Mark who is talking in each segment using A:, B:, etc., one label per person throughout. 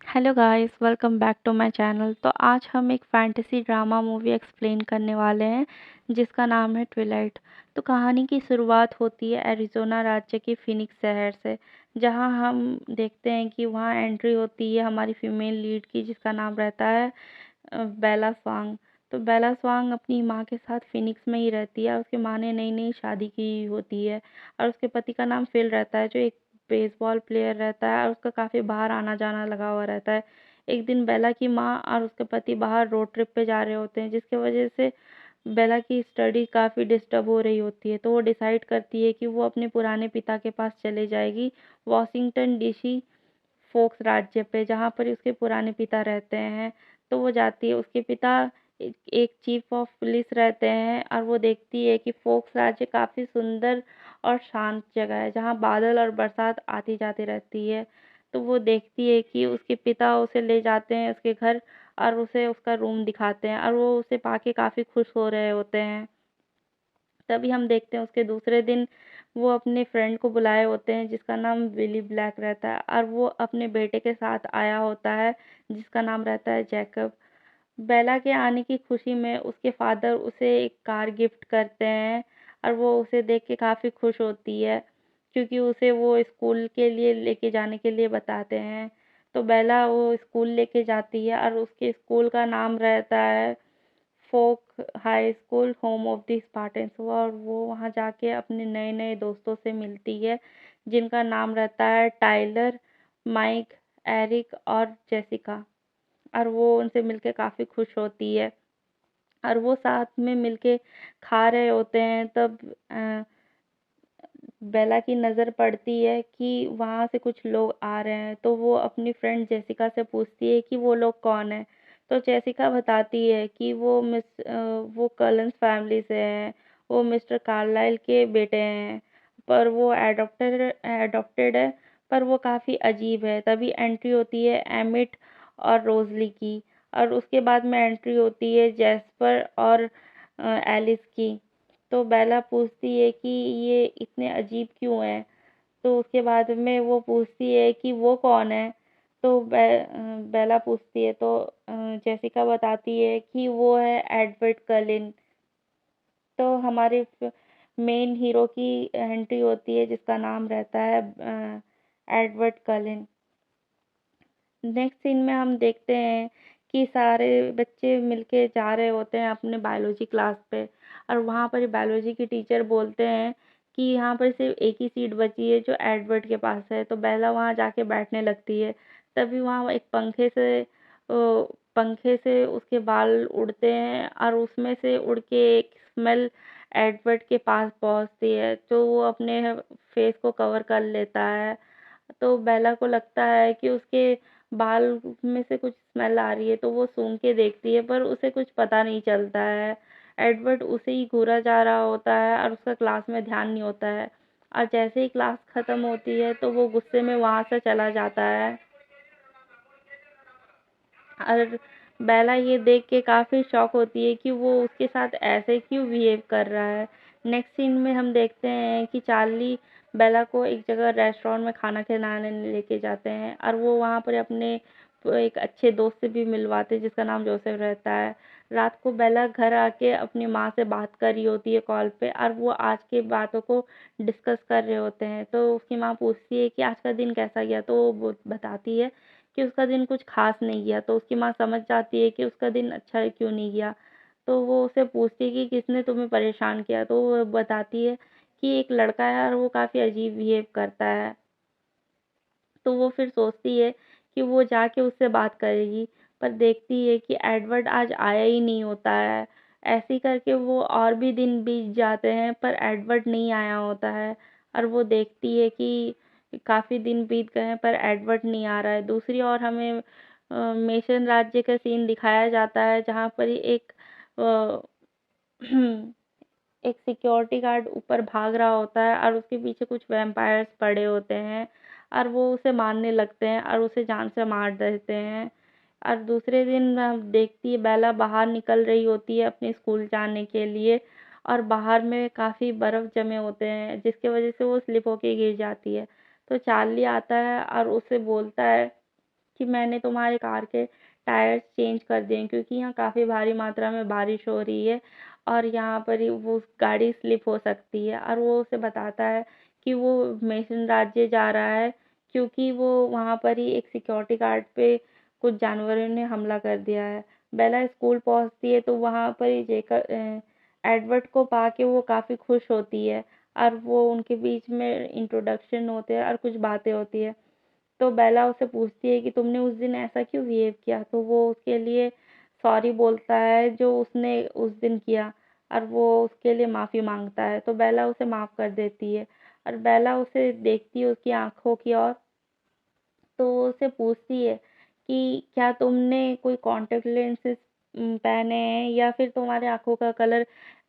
A: Hello guys, welcome back to my channel. तो आज हम एक फैंटेसी ड्रामा मूवी एक्सप्लेन करने वाले हैं जिसका नाम है ट्विलाइट। तो कहानी की शुरुआत होती है एरिज़ोना राज्य के फिनिक्स शहर से, जहां हम देखते हैं कि वहां एंट्री होती है हमारी फीमेल लीड की, जिसका नाम रहता है बेला स्वांग। तो बेला स्वांग अपनी माँ के साथ फिनिक्स में ही रहती है। उसकी माँ ने नई नई शादी की होती है और उसके पति का नाम फिल रहता है, जो एक बेसबॉल प्लेयर रहता है और उसका काफ़ी बाहर आना जाना लगा हुआ रहता है। एक दिन बेला की माँ और उसके पति बाहर रोड ट्रिप पे जा रहे होते हैं, जिसकी वजह से बेला की स्टडी काफ़ी डिस्टर्ब हो रही होती है। तो वो डिसाइड करती है कि वो अपने पुराने पिता के पास चले जाएगी, वॉशिंगटन डीसी फोक्स राज्य पे, जहाँ पर उसके पुराने पिता रहते हैं। तो वो जाती है। उसके पिता एक चीफ ऑफ पुलिस रहते हैं और वो देखती है कि फोक्स राज्य काफ़ी सुंदर और शांत जगह है, जहाँ बादल और बरसात आती जाती रहती है। तो वो देखती है कि उसके पिता उसे ले जाते हैं उसके घर और उसे उसका रूम दिखाते हैं और वो उसे पाके काफ़ी खुश हो रहे होते हैं। तभी हम देखते हैं उसके दूसरे दिन वो अपने फ्रेंड को बुलाए होते हैं, जिसका नाम विली ब्लैक रहता है और वो अपने बेटे के साथ आया होता है, जिसका नाम रहता है जैकब। बेला के आने की खुशी में उसके फादर उसे एक कार गिफ्ट करते हैं और वो उसे देख के काफ़ी खुश होती है, क्योंकि उसे वो स्कूल के लिए लेके जाने के लिए बताते हैं। तो बेला वो स्कूल लेके जाती है और उसके स्कूल का नाम रहता है folk high school home of the Spartans. और वो वहाँ जाके अपने नए नए दोस्तों से मिलती है, जिनका नाम रहता है टाइलर, माइक, एरिक और जेसिका। और वो उनसे मिलके काफ़ी खुश होती है और वो साथ में मिलके खा रहे होते हैं। तब बेला की नज़र पड़ती है कि वहाँ से कुछ लोग आ रहे हैं। तो वो अपनी फ्रेंड जेसिका से पूछती है कि वो लोग कौन हैं। तो जेसिका बताती है कि वो कलन्स फैमिली से हैं, वो मिस्टर कार्लाइल के बेटे हैं, पर वो एडॉप्टेड है, पर वो काफ़ी अजीब है। तभी एंट्री होती है एमिट और रोज़ली की, और उसके बाद में एंट्री होती है जैस्पर और एलिस की। तो बेला पूछती है कि ये इतने अजीब क्यों हैं। तो उसके बाद में वो पूछती है कि वो कौन है। तो बेला पूछती है तो जेसिका बताती है कि वो है एडवर्ड कलिन। तो हमारे मेन हीरो की एंट्री होती है, जिसका नाम रहता है एडवर्ड कलिन। नेक्स्ट सीन में हम देखते हैं कि सारे बच्चे मिलके जा रहे होते हैं अपने बायोलॉजी क्लास पे, और वहाँ पर बायोलॉजी की टीचर बोलते हैं कि यहाँ पर सिर्फ एक ही सीट बची है, जो एडवर्ड के पास है। तो बेला वहाँ जाके बैठने लगती है। तभी वहाँ एक पंखे से उसके बाल उड़ते हैं और उसमें से उड़ के एक स्मेल एडवर्ड के पास पहुँचती है, तो वो अपने फेस को कवर कर लेता है। तो बेला को लगता है कि उसके बाल में से कुछ स्मेल आ रही है, तो वो सूंघ के देखती है, पर उसे कुछ पता नहीं चलता है। एडवर्ड उसे ही घूरा जा रहा होता है और उसका क्लास में ध्यान नहीं होता है। और जैसे ही क्लास खत्म होती है तो वो गुस्से में वहाँ से चला जाता है। और बेला ये देख के काफ़ी शॉक होती है कि वो उसके साथ ऐसे क्यों बिहेव कर रहा है। नेक्स्ट सीन में हम देखते हैं कि चार्ली बेला को एक जगह रेस्टोरेंट में खाना खिलाने लेके जाते हैं और वो वहाँ पर अपने एक अच्छे दोस्त से भी मिलवाते हैं, जिसका नाम जोसेफ रहता है। रात को बेला घर आके अपनी माँ से बात कर रही होती है कॉल पे, और वो आज की बातों को डिस्कस कर रहे होते हैं। तो उसकी माँ पूछती है कि आज का दिन कैसा गया। तो वो बताती है कि उसका दिन कुछ खास नहीं गया। तो उसकी माँ समझ जाती है कि उसका दिन अच्छा क्यों नहीं गया। तो वो उसे पूछती है कि किसने तुम्हें परेशान किया। तो वो बताती है कि एक लड़का है और वो काफ़ी अजीब बिहेव करता है। तो वो फिर सोचती है कि वो जाके उससे बात करेगी, पर देखती है कि एडवर्ड आज आया ही नहीं होता है। ऐसे ही करके वो और भी दिन बीत जाते हैं, पर एडवर्ड नहीं आया होता है। और वो देखती है कि काफ़ी दिन बीत गए हैं पर एडवर्ड नहीं आ रहा है। दूसरी ओर हमें मेसन राज्य का सीन दिखाया जाता है, जहाँ पर एक अ, एक सिक्योरिटी गार्ड ऊपर भाग रहा होता है और उसके पीछे कुछ वैम्पायर्स पड़े होते हैं, और वो उसे मारने लगते हैं और उसे जान से मार देते हैं। और दूसरे दिन हम देखती है बेला बाहर निकल रही होती है अपने स्कूल जाने के लिए, और बाहर में काफ़ी बर्फ़ जमे होते हैं, जिसकी वजह से वो स्लिप होके गिर जाती है। तो चार्ली आता है और उसे बोलता है कि मैंने तुम्हारे कार के टायर्स चेंज कर दिए हैं, क्योंकि यहाँ काफ़ी भारी मात्रा में बारिश हो रही है और यहाँ पर ही वो गाड़ी स्लिप हो सकती है। और वो उसे बताता है कि वो मेसन राज्य जा रहा है, क्योंकि वो वहाँ पर ही एक सिक्योरिटी गार्ड पे कुछ जानवरों ने हमला कर दिया है। बेला स्कूल पहुँचती है तो वहाँ पर ही एडवर्ड को पाके वो काफ़ी खुश होती है और वो उनके बीच में इंट्रोडक्शन होते हैं और कुछ बातें होती है। तो बेला उससे पूछती है कि तुमने उस दिन ऐसा क्यों बिहेव किया, तो वो उसके लिए सॉरी बोलता है जो उसने उस दिन किया और वो उसके लिए माफ़ी मांगता है। तो बेला उसे माफ़ कर देती है और बेला उसे देखती है उसकी आंखों की ओर, तो वो उससे पूछती है कि क्या तुमने कोई कॉन्टैक्ट लेंसेज पहने हैं या फिर तुम्हारे आंखों का कलर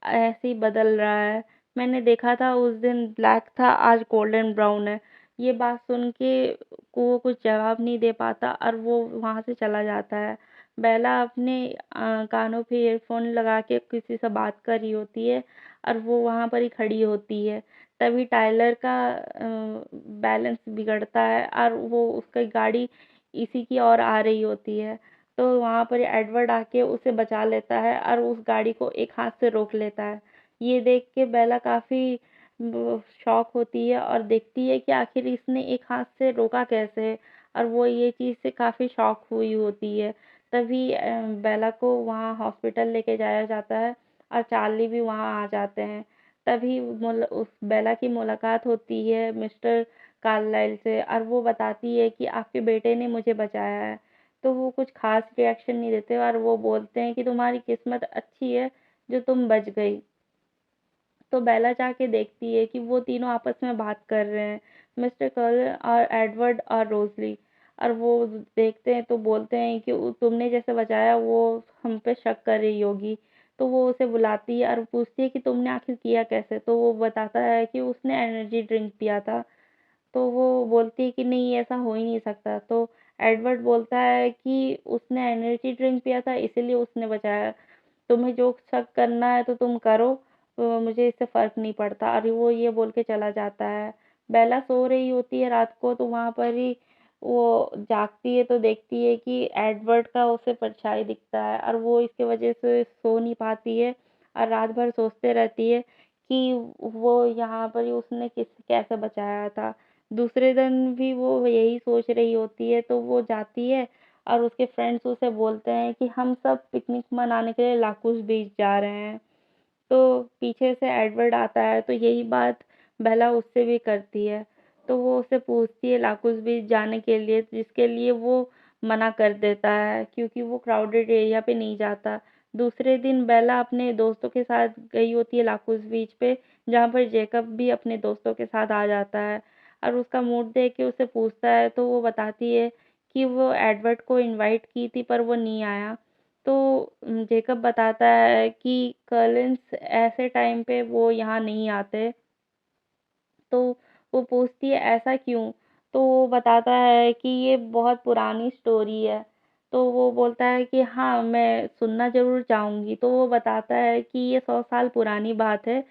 A: ऐसे ही बदल रहा है। मैंने देखा था उस दिन ब्लैक था, आज गोल्डन ब्राउन है। ये बात सुन के वो कुछ जवाब नहीं दे पाता और वो वहाँ से चला जाता है। बेला अपने कानों पे ईयरफोन लगा के किसी से बात कर रही होती है और वो वहाँ पर ही खड़ी होती है। तभी टाइलर का बैलेंस बिगड़ता है और वो उसकी गाड़ी इसी की ओर आ रही होती है। तो वहाँ पर एडवर्ड आके उसे बचा लेता है और उस गाड़ी को एक हाथ से रोक लेता है। ये देख के बेला काफ़ी शॉक होती है और देखती है कि आखिर इसने एक हाथ से रोका कैसे, और वो ये चीज़ से काफ़ी शॉक हुई होती है। तभी बेला को वहाँ हॉस्पिटल लेके जाया जाता है और चार्ली भी वहाँ आ जाते हैं। तभी उस बेला की मुलाकात होती है मिस्टर कार्लाइल से और वो बताती है कि आपके बेटे ने मुझे बचाया है। तो वो कुछ खास रिएक्शन नहीं देते और वो बोलते हैं कि तुम्हारी किस्मत अच्छी है जो तुम बच गई। तो बेला जाके देखती है कि वो तीनों आपस में बात कर रहे हैं, मिस्टर कर्ल और एडवर्ड और रोजली। और वो देखते हैं तो बोलते हैं कि तुमने जैसे बचाया वो हम पे शक कर रही होगी। तो वो उसे बुलाती है और पूछती है कि तुमने आखिर किया कैसे, तो वो बताता है कि उसने एनर्जी ड्रिंक पिया था। तो वो बोलती है कि नहीं, ऐसा हो ही नहीं सकता। तो एडवर्ड बोलता है कि उसने एनर्जी ड्रिंक पिया था इसीलिए उसने बचाया। तुम्हें जो शक करना है तो तुम करो, तो मुझे इससे फ़र्क नहीं पड़ता। और वो ये बोल के चला जाता है। बेला सो रही होती है रात को, तो वहाँ पर ही वो जागती है तो देखती है कि एडवर्ड का उसे परछाई दिखता है और वो इसकी वजह से सो नहीं पाती है और रात भर सोचते रहती है कि वो यहाँ पर ही उसने कैसे बचाया था। दूसरे दिन भी वो यही सोच रही होती है, तो वो जाती है और उसके फ्रेंड्स उसे बोलते हैं कि हम सब पिकनिक मनाने के लिए लाकूस बीच जा रहे हैं। तो पीछे से एडवर्ड आता है तो यही बात बेला उससे भी करती है। तो वो उससे पूछती है लाकूस बीच जाने के लिए, जिसके लिए वो मना कर देता है क्योंकि वो क्राउडेड एरिया पे नहीं जाता। दूसरे दिन बेला अपने दोस्तों के साथ गई होती है लाकूस बीच पे, जहाँ पर जेकब भी अपने दोस्तों के साथ आ जाता है और उसका मूड देख के उसे पूछता है, तो वो बताती है कि वो एडवर्ड को इनवाइट की थी पर वो नहीं आया। तो जेकब बताता है कि कलिंस ऐसे टाइम पे वो यहाँ नहीं आते। तो वो पूछती है ऐसा क्यों? तो वो बताता है कि ये बहुत पुरानी स्टोरी है। तो वो बोलता है कि हाँ, मैं सुनना ज़रूर चाहूँगी। तो वो बताता है कि ये 100 साल पुरानी बात है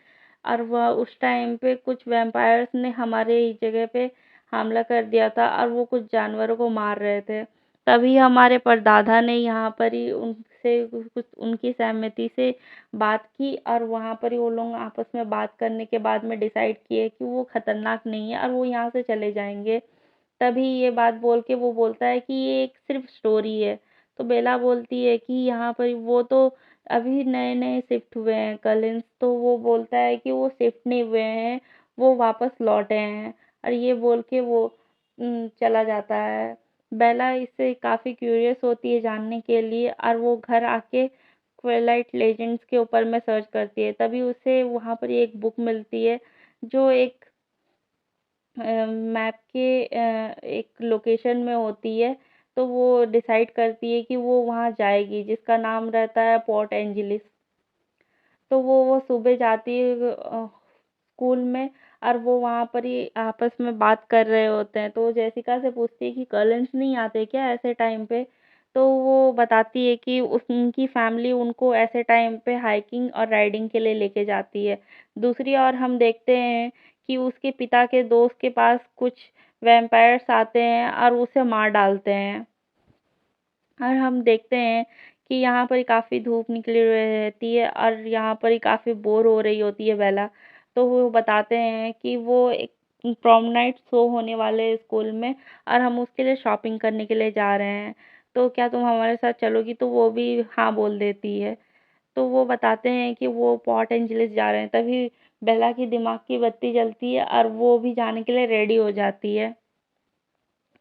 A: और वह उस टाइम पे कुछ वैम्पायर्स ने हमारे इस जगह पे हमला कर दिया था और वो कुछ जानवरों को मार रहे थे। तभी हमारे परदादा ने यहाँ पर ही उनसे कुछ उनकी सहमति से बात की और वहाँ पर ही वो लोग आपस में बात करने के बाद में डिसाइड किए कि वो खतरनाक नहीं है और वो यहाँ से चले जाएंगे। तभी ये बात बोल के वो बोलता है कि ये एक सिर्फ स्टोरी है। तो बेला बोलती है कि यहाँ पर वो तो अभी नए नए शिफ्ट हुए हैं कलिंस। तो वो बोलता है कि वो शिफ्ट नहीं हुए हैं, वो वापस लौटे हैं। और ये बोल के वो चला जाता है। बेला इससे काफ़ी क्यूरियस होती है जानने के लिए और वो घर आके ट्विलाइट लेजेंड्स के ऊपर में सर्च करती है। तभी उसे वहाँ पर एक बुक मिलती है जो एक मैप के एक लोकेशन में होती है। तो वो डिसाइड करती है कि वो वहाँ जाएगी, जिसका नाम रहता है पोर्ट एंजलिस। तो वो सुबह जाती है स्कूल में और वो वहाँ पर ही आपस में बात कर रहे होते हैं। तो वो जेसिका से पूछती है कि कलिंस नहीं आते क्या ऐसे टाइम पे? तो वो बताती है कि उनकी फैमिली उनको ऐसे टाइम पे हाइकिंग और राइडिंग के लिए लेके जाती है। दूसरी ओर हम देखते हैं कि उसके पिता के दोस्त के पास कुछ वैम्पायर्स आते हैं और उसे मार डालते हैं। और हम देखते हैं कि यहाँ पर काफ़ी धूप निकली हुई रहती है और यहाँ पर ही काफ़ी बोर हो रही होती है बेला। तो वो बताते हैं कि वो एक प्रॉम नाइट शो होने वाले है स्कूल में और हम उसके लिए शॉपिंग करने के लिए जा रहे हैं। तो क्या तुम हमारे साथ चलोगी? तो वो भी हाँ बोल देती है। तो वो बताते हैं कि वो पॉर्ट एंजलिस जा रहे हैं। तभी बेला की दिमाग की बत्ती जलती है और वो भी जाने के लिए रेडी हो जाती है।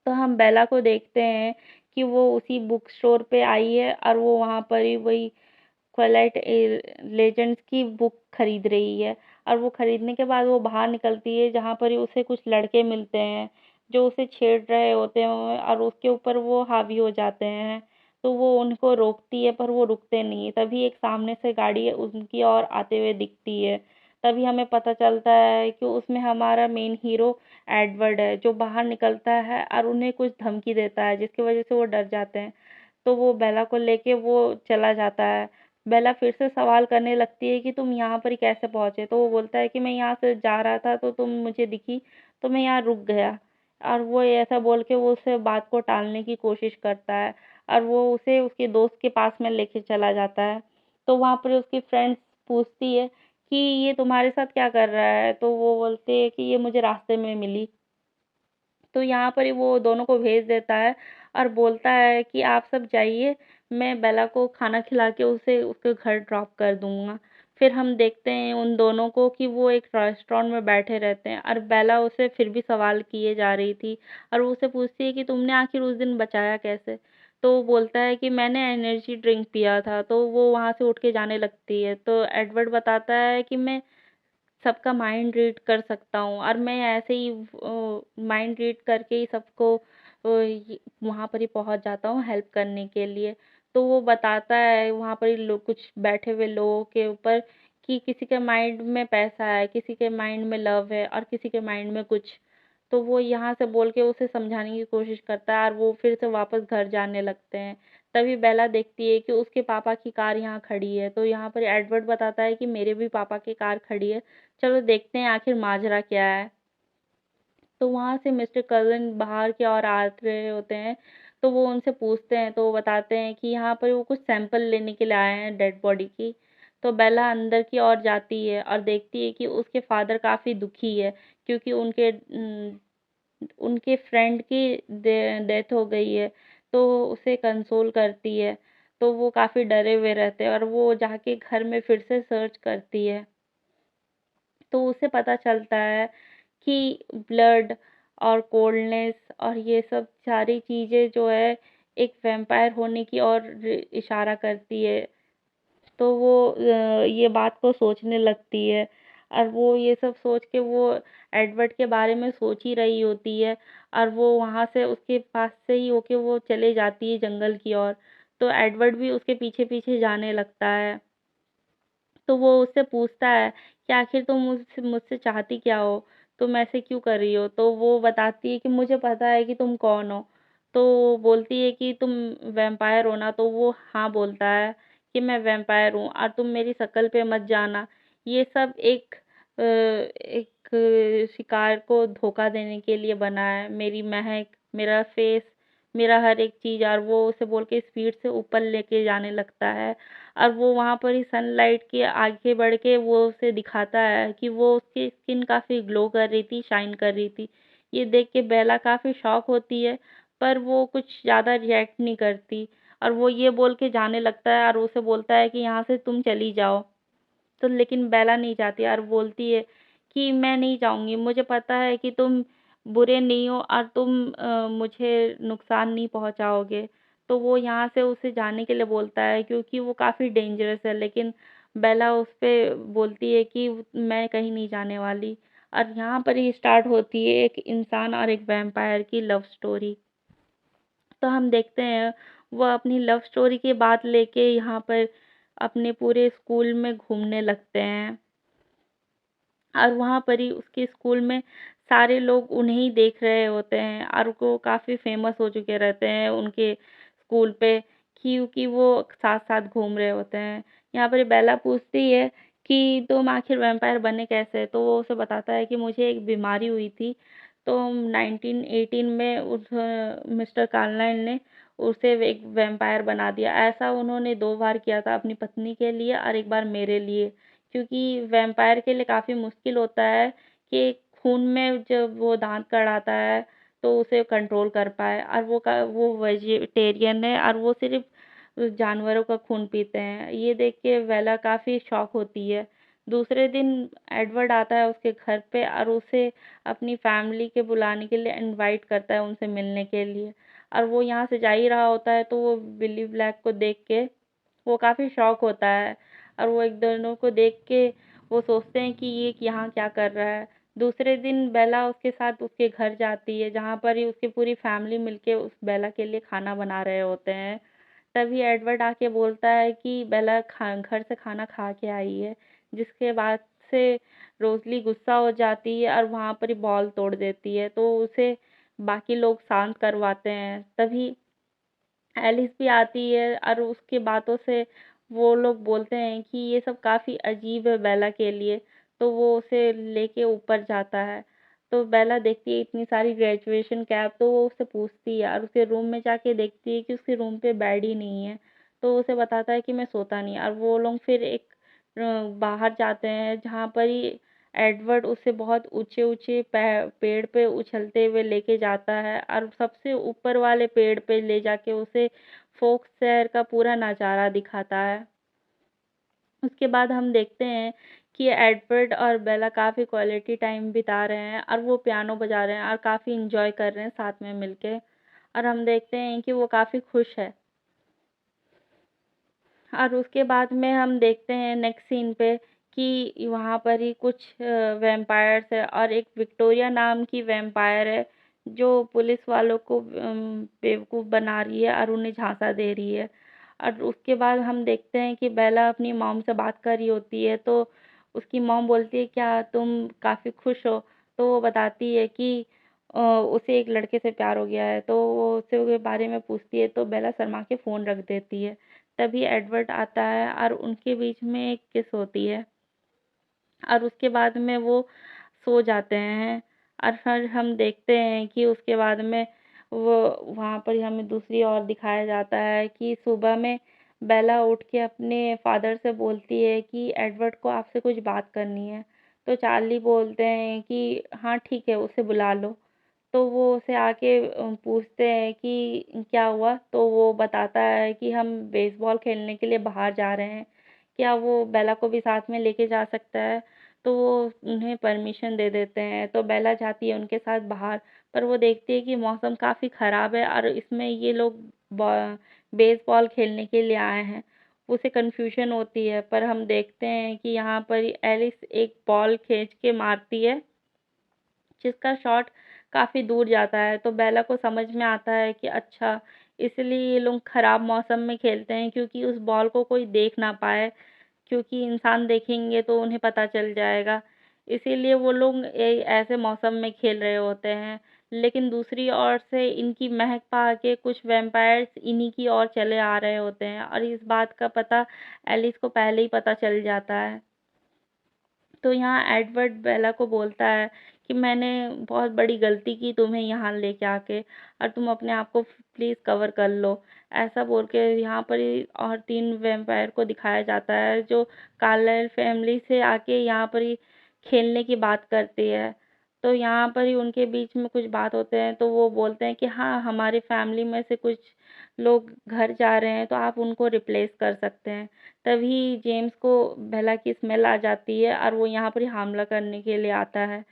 A: तो हम बेला को देखते हैं कि वो उसी बुक स्टोर पे आई है और वो वहाँ पर ही वही ट्वाइलाइट लेजेंड्स की बुक खरीद रही है। और वो खरीदने के बाद वो बाहर निकलती है जहाँ पर ही उसे कुछ लड़के मिलते हैं जो उसे छेड़ रहे होते हैं और उसके ऊपर वो हावी हो जाते हैं। तो वो उनको रोकती है पर वो रुकते नहीं। तभी एक सामने से गाड़ी उनकी ओर आते हुए दिखती है। तभी हमें पता चलता है कि उसमें हमारा मेन हीरो एडवर्ड है जो बाहर निकलता है और उन्हें कुछ धमकी देता है जिसकी वजह से वो डर जाते हैं। तो वो बेला को लेके वो चला जाता है। बेला फिर से सवाल करने लगती है कि तुम यहाँ पर कैसे पहुँचे? तो वो बोलता है कि मैं यहाँ से जा रहा था तो तुम मुझे दिखी तो मैं यहाँ रुक गया। और वो ऐसा बोल के वो उसे बात को टालने की कोशिश करता है और वो उसे उसके दोस्त के पास में लेके चला जाता है। तो वहाँ पर उसकी फ्रेंड्स पूछती है कि ये तुम्हारे साथ क्या कर रहा है? तो वो बोलते हैं कि ये मुझे रास्ते में मिली। तो यहाँ पर ही वो दोनों को भेज देता है और बोलता है कि आप सब जाइए, मैं बेला को खाना खिला के उसे उसके घर ड्रॉप कर दूँगा। फिर हम देखते हैं उन दोनों को कि वो एक रेस्टोरेंट में बैठे रहते हैं और बेला उसे फिर भी सवाल किए जा रही थी और वो उससे पूछती है कि तुमने आखिर उस दिन बचाया कैसे? तो वो बोलता है कि मैंने एनर्जी ड्रिंक पिया था, तो वो वहाँ से उठ के जाने लगती है। तो एडवर्ड बताता है कि मैं सबका माइंड रीड कर सकता हूँ और मैं ऐसे ही माइंड रीड करके ही सबको वहाँ पर ही पहुँच जाता हूँ हेल्प करने के लिए। तो वो बताता है वहाँ पर ही लोग कुछ बैठे हुए लोगों के ऊपर कि किसी के माइंड में पैसा है, किसी के माइंड में लव है और किसी के माइंड में कुछ। तो वो यहाँ से बोल के उसे समझाने की कोशिश करता है और वो फिर से वापस घर जाने लगते हैं। तभी बेला देखती है कि उसके पापा की कार यहाँ खड़ी है। तो यहाँ पर एडवर्ड बताता है कि मेरे भी पापा की कार खड़ी है, चलो देखते हैं आखिर माजरा क्या है। तो वहाँ से मिस्टर कज़न बाहर की ओर आ रहे होते हैं। तो वो उनसे पूछते हैं तो वो बताते हैं कि यहाँ पर वो कुछ सैंपल लेने के लिए आए हैं डेड बॉडी की। तो बेला अंदर की ओर जाती है और देखती है कि उसके फादर काफ़ी दुखी है क्योंकि उनके फ्रेंड की डेथ हो गई है। तो उसे कंसोल करती है। तो वो काफ़ी डरे हुए रहते हैं और वो जाके घर में फिर से सर्च करती है। तो उसे पता चलता है कि ब्लड और कोल्डनेस और ये सब सारी चीज़ें जो है एक वैम्पायर होने की ओर इशारा करती है। तो वो ये बात को सोचने लगती है और वो ये सब सोच के वो एडवर्ड के बारे में सोच ही रही होती है और वो वहाँ से उसके पास से ही होके वो चले जाती है जंगल की ओर। तो एडवर्ड भी उसके पीछे-पीछे जाने लगता है। तो वो उससे पूछता है कि आखिर तुम मुझसे मुझसे चाहती क्या हो? तुम ऐसे क्यों कर रही हो? तो वो बताती है कि मुझे पता है कि तुम कौन हो। तो वो बोलती है कि तुम वैम्पायर हो ना? तो वो हाँ बोलता है कि मैं वैम्पायर हूँ और तुम मेरी शक्ल पे मत जाना। ये सब एक शिकार को धोखा देने के लिए बना है। मेरी महक, मेरा फेस, मेरा हर एक चीज़ और वो उसे बोल के स्पीड से ऊपर लेके जाने लगता है। और वो वहाँ पर ही सनलाइट के आगे बढ़ के वो उसे दिखाता है कि वो उसकी स्किन काफ़ी ग्लो कर रही थी, शाइन कर रही थी। ये देख के बेला काफ़ी शॉक होती है, पर वो कुछ ज़्यादा रिएक्ट नहीं करती और वो ये बोल के जाने लगता है और उसे बोलता है कि यहाँ से तुम चली जाओ। तो लेकिन बेला नहीं जाती और बोलती है कि मैं नहीं जाऊँगी, मुझे पता है कि तुम बुरे नहीं हो और तुम मुझे नुकसान नहीं पहुँचाओगे। तो वो यहाँ से उसे जाने के लिए बोलता है क्योंकि वो काफ़ी डेंजरस है, लेकिन बेला उस पे बोलती है कि मैं कहीं नहीं जाने वाली। और यहाँ पर ही स्टार्ट होती है एक इंसान और एक वैम्पायर की लव स्टोरी। तो हम देखते हैं वो अपनी लव स्टोरी की बात लेके यहाँ पर अपने पूरे स्कूल में घूमने लगते हैं और वहाँ पर ही उसके स्कूल में सारे लोग उन्हें ही देख रहे होते हैं और वो काफ़ी फेमस हो चुके रहते हैं उनके स्कूल पे क्योंकि वो साथ-साथ घूम रहे होते हैं। यहाँ पर बेला पूछती है कि तुम आखिर वैम्पायर बने कैसे? तो वो उसे बताता है कि मुझे एक बीमारी हुई थी, तो 1918 में उस मिस्टर कार्लाइल ने उसे एक वैम्पायर बना दिया। ऐसा उन्होंने 2 बार किया था, अपनी पत्नी के लिए और एक बार मेरे लिए। क्योंकि वैम्पायर के लिए काफ़ी मुश्किल होता है कि खून में जब वो दाँत कढ़ाता है तो उसे कंट्रोल कर पाए, और वो वेजिटेरियन है और वो सिर्फ़ जानवरों का खून पीते हैं। ये देख के बेला काफ़ी शॉक होती है। दूसरे दिन एडवर्ड आता है उसके घर पे और उसे अपनी फैमिली के बुलाने के लिए इनवाइट करता है उनसे मिलने के लिए। और वो यहाँ से जा ही रहा होता है तो वो बिली ब्लैक को देख के वो काफ़ी शॉक होता है, और वो एक दोनों को देख के वो सोचते हैं कि ये यहाँ क्या कर रहा है। दूसरे दिन बेला उसके साथ उसके घर जाती है, जहाँ पर ही उसकी पूरी फैमिली मिलके उस बेला के लिए खाना बना रहे होते हैं। तभी एडवर्ड आके बोलता है कि बेला घर से खाना खा के आई है, जिसके बाद से रोज़ली गुस्सा हो जाती है और वहाँ पर ही बॉल तोड़ देती है, तो उसे बाकी लोग शांत करवाते हैं। तभी एलिस भी आती है और उसकी बातों से वो लोग बोलते हैं कि ये सब काफ़ी अजीब है बेला के लिए, तो वो उसे लेके ऊपर जाता है। तो बेला देखती है इतनी सारी ग्रेजुएशन कैप, तो वो उससे पूछती है और उसके रूम में जाके देखती है कि उसके रूम पे बेड ही नहीं है। तो उसे बताता है कि मैं सोता नहीं, और वो लोग फिर एक बाहर जाते हैं जहाँ पर ही एडवर्ड उसे बहुत ऊँचे-ऊँचे पेड़ पे उछलते हुए लेके जाता है और सबसे ऊपर वाले पेड़ पे ले जाके उसे फोक शहर का पूरा नज़ारा दिखाता है। उसके बाद हम देखते हैं कि एडवर्ड और बेला काफ़ी क्वालिटी टाइम बिता रहे हैं और वो पियानो बजा रहे हैं और काफ़ी एन्जॉय कर रहे हैं साथ में मिलके, और हम देखते हैं कि वो काफ़ी खुश है। और उसके बाद में हम देखते हैं नेक्स्ट सीन पे कि वहाँ पर ही कुछ वैम्पायर्स है और एक विक्टोरिया नाम की वैम्पायर है जो पुलिस वालों को बेवकूफ़ बना रही है और उन्हें झांसा दे रही है। और उसके बाद हम देखते हैं कि बेला अपनी मॉम से बात कर रही होती है, तो उसकी मॉम बोलती है क्या तुम काफ़ी खुश हो? तो वो बताती है कि उसे एक लड़के से प्यार हो गया है, तो वो उससे उसके बारे में पूछती है, तो बेला शर्मा के फ़ोन रख देती है। तभी एडवर्ड आता है और उनके बीच में एक किस होती है और उसके बाद में वो सो जाते हैं। और फिर हम देखते हैं कि उसके बाद में वो वहाँ पर ही हमें दूसरी ओर दिखाया जाता है कि सुबह में बेला उठ के अपने फादर से बोलती है कि एडवर्ड को आपसे कुछ बात करनी है। तो चार्ली बोलते हैं कि हाँ ठीक है, उसे बुला लो। तो वो उसे आके पूछते हैं कि क्या हुआ? तो वो बताता है कि हम बेसबॉल खेलने के लिए बाहर जा रहे हैं, क्या वो बेला को भी साथ में लेके जा सकता है? तो वो उन्हें परमिशन दे देते हैं, तो बेला जाती है उनके साथ बाहर, पर वो देखती है कि मौसम काफ़ी ख़राब है और इसमें ये लोग बेसबॉल खेलने के लिए आए हैं। उसे कन्फ्यूज़न होती है, पर हम देखते हैं कि यहाँ पर एलिस एक बॉल खींच के मारती है जिसका शॉट काफ़ी दूर जाता है, तो बेला को समझ में आता है कि अच्छा, इसलिए ये लोग खराब मौसम में खेलते हैं क्योंकि उस बॉल को कोई देख ना पाए, क्योंकि इंसान देखेंगे तो उन्हें पता चल जाएगा। इसीलिए वो लोग ऐसे मौसम में खेल रहे होते हैं। लेकिन दूसरी ओर से इनकी महक पा के कुछ वैम्पायर्स इन्हीं की ओर चले आ रहे होते हैं, और इस बात का पता एलिस को पहले ही पता चल जाता है। तो यहाँ एडवर्ड बेला को बोलता है कि मैंने बहुत बड़ी गलती की तुम्हें यहाँ लेके आके, और तुम अपने आप को प्लीज़ कवर कर लो। ऐसा बोल के यहाँ पर ही और 3 वैम्पायर को दिखाया जाता है जो कार्लाइल फैमिली से आके यहाँ पर ही खेलने की बात करती है। तो यहाँ पर ही उनके बीच में कुछ बात होते हैं, तो वो बोलते हैं कि हाँ, हमारी फैमिली में से कुछ लोग घर जा रहे हैं तो आप उनको रिप्लेस कर सकते हैं। तभी जेम्स को बेला की स्मेल आ जाती है और वो यहाँ पर ही हमला करने के लिए आता है।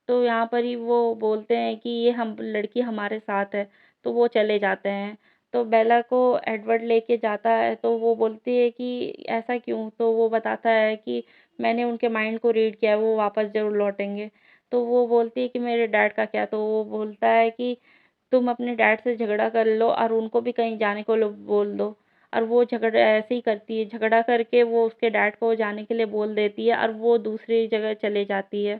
A: तो यहाँ पर ही वो बोलते हैं कि ये हम लड़की हमारे साथ है, तो वो चले जाते हैं। तो बेला को एडवर्ड लेके जाता है, तो वो बोलती है कि ऐसा क्यों? तो वो बताता है कि मैंने उनके माइंड को रीड किया है, वो वापस ज़रूर लौटेंगे। तो वो बोलती है कि मेरे डैड का क्या? तो वो बोलता है कि तुम अपने डैड से झगड़ा कर लो और उनको भी कहीं जाने को बोल दो। और वो झगड़ा ऐसे ही करती है, झगड़ा करके वो उसके डैड को जाने के लिए बोल देती है और वो दूसरी जगह चले जाती है।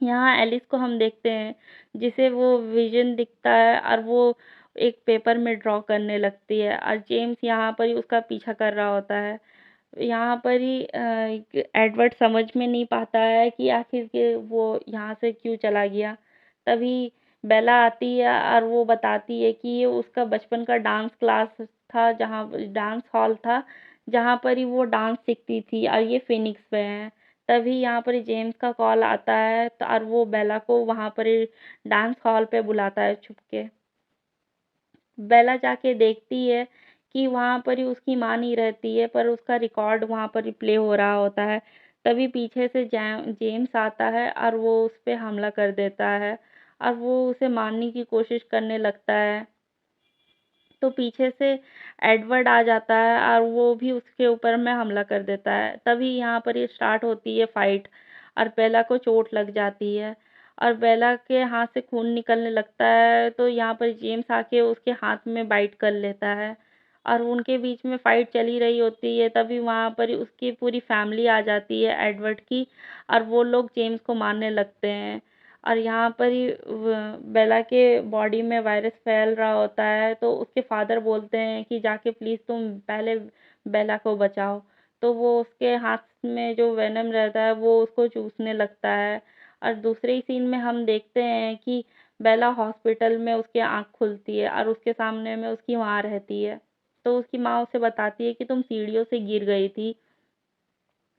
A: यहाँ एलिस को हम देखते हैं जिसे वो विज़न दिखता है और वो एक पेपर में ड्रॉ करने लगती है, और जेम्स यहाँ पर ही उसका पीछा कर रहा होता है। यहाँ पर ही एडवर्ड समझ में नहीं पाता है कि आखिर के वो यहाँ से क्यों चला गया। तभी बेला आती है और वो बताती है कि ये उसका बचपन का डांस क्लास था, जहाँ डांस हॉल था, जहाँ पर ही वो डांस सीखती थी, और ये फिनिक्स में है। तभी यहाँ पर जेम्स का कॉल आता है तो और वो बेला को वहाँ पर ही डांस हॉल पे बुलाता है छुप के। बेला जाके देखती है कि वहाँ पर ही उसकी माँ नहीं रहती है, पर उसका रिकॉर्ड वहाँ पर ही प्ले हो रहा होता है। तभी पीछे से जेम्स आता है और वो उस पे हमला कर देता है और वो उसे मारने की कोशिश करने लगता है। तो पीछे से एडवर्ड आ जाता है और वो भी उसके ऊपर में हमला कर देता है। तभी यहाँ पर ये स्टार्ट होती है फाइट और बेला को चोट लग जाती है और बेला के हाथ से खून निकलने लगता है। तो यहाँ पर जेम्स आके उसके हाथ में बाइट कर लेता है और उनके बीच में फाइट चली रही होती है। तभी वहाँ पर उसकी पूरी फैमिली आ जाती है एडवर्ड की, और वो लोग जेम्स को मारने लगते हैं। और यहाँ पर ही बेला के बॉडी में वायरस फैल रहा होता है, तो उसके फादर बोलते हैं कि जाके प्लीज़ तुम पहले बेला को बचाओ। तो वो उसके हाथ में जो वेनम रहता है वो उसको चूसने लगता है। और दूसरे ही सीन में हम देखते हैं कि बेला हॉस्पिटल में उसकी आँख खुलती है और उसके सामने में उसकी माँ रहती है। तो उसकी माँ उसे बताती है कि तुम सीढ़ियों से गिर गई थी।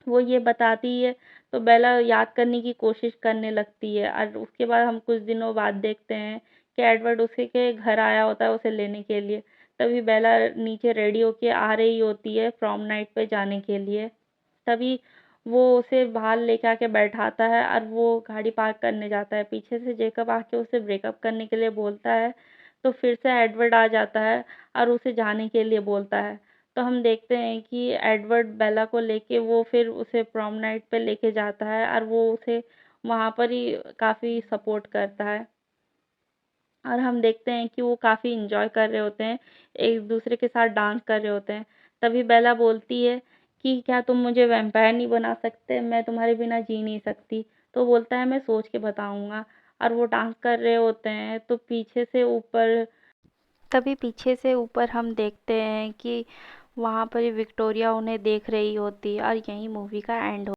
A: वो ये बताती है तो बेला याद करने की कोशिश करने लगती है, और उसके बाद हम कुछ दिनों बाद देखते हैं कि एडवर्ड उसी के घर आया होता है उसे लेने के लिए। तभी बेला नीचे रेडी होके आ रही होती है प्रॉम नाइट पे जाने के लिए। तभी वो उसे बाहर लेके आके बैठाता है और वो गाड़ी पार्क करने जाता है। पीछे से जेकब आके उसे ब्रेकअप करने के लिए बोलता है, तो फिर से एडवर्ड आ जाता है और उसे जाने के लिए बोलता है। तो हम देखते हैं कि एडवर्ड बेला को लेके वो फिर उसे प्रॉम नाइट पे लेके जाता है और वो उसे वहाँ पर ही काफ़ी सपोर्ट करता है। और हम देखते हैं कि वो काफ़ी इंजॉय कर रहे होते हैं, एक दूसरे के साथ डांस कर रहे होते हैं। तभी बेला बोलती है कि क्या तुम मुझे वैम्पायर नहीं बना सकते, मैं तुम्हारे बिना जी नहीं सकती। तो बोलता है मैं सोच के बताऊंगा। और वो डांस कर रहे होते हैं तो पीछे से ऊपर हम देखते हैं कि वहाँ पर विक्टोरिया उन्हें देख रही होती है और यहीं मूवी का एंड